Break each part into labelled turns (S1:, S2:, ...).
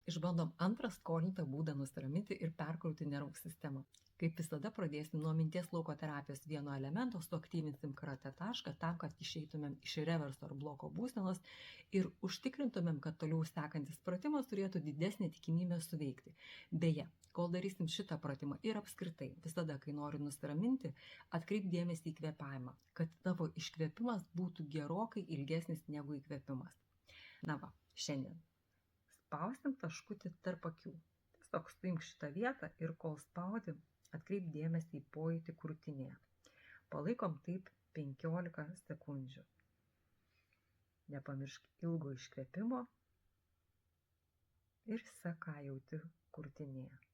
S1: Išbandom antrą skolintą būdą nusiraminti ir perkrauti nervų sistemą. Kaip visada pradėsim nuo minties lauko terapijos vieno elemento, suaktyvinsim karate tašką tam, kad išeitumėm iš reverso ar bloko būsenos ir užtikrintumėm, kad toliau sekantis pratimas turėtų didesnį tikimybę suveikti. Beje, kol darysim šitą pratimą ir apskritai, visada, kai nori nusiraminti, atkreip dėmesį į kvėpavimą, kad tavo iškvėpimas būtų gerokai ilgesnis negu įkvėpimas. Na va, šiandien spausim taškutį tarp akių. Tiesiog suimk šitą vietą ir kol spaudi, atkreip dėmesį į pojūtį krūtinėje. Palaikom taip 15 sekundžių. Nepamiršk ilgo iškvėpimo ir sek, ką jauti krūtinėje.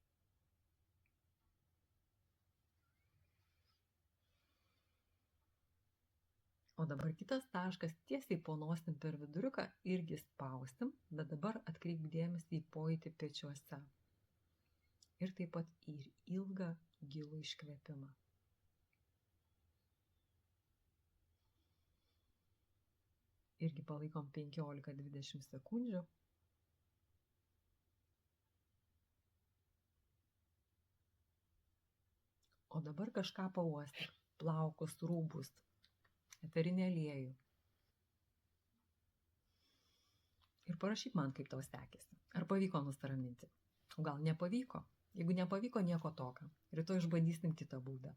S1: O dabar kitas taškas tiesiai po nosim per viduriuką irgi spausim, bet dabar atkreip dėmesį į pojūtį pečiuose. Ir taip pat į ilgą, gilų iškvėpimą. Irgi palaikom 15-20 sekundžių. O dabar kažką pauostyk. Plaukus, rūbus, eterinį aliejų. Ir parašyk man, kaip tau sekėsi. Ar pavyko nusiraminti? O gal nepavyko? Jeigu nepavyko, nieko tokio. Rytoj išbandysim kitą būdą.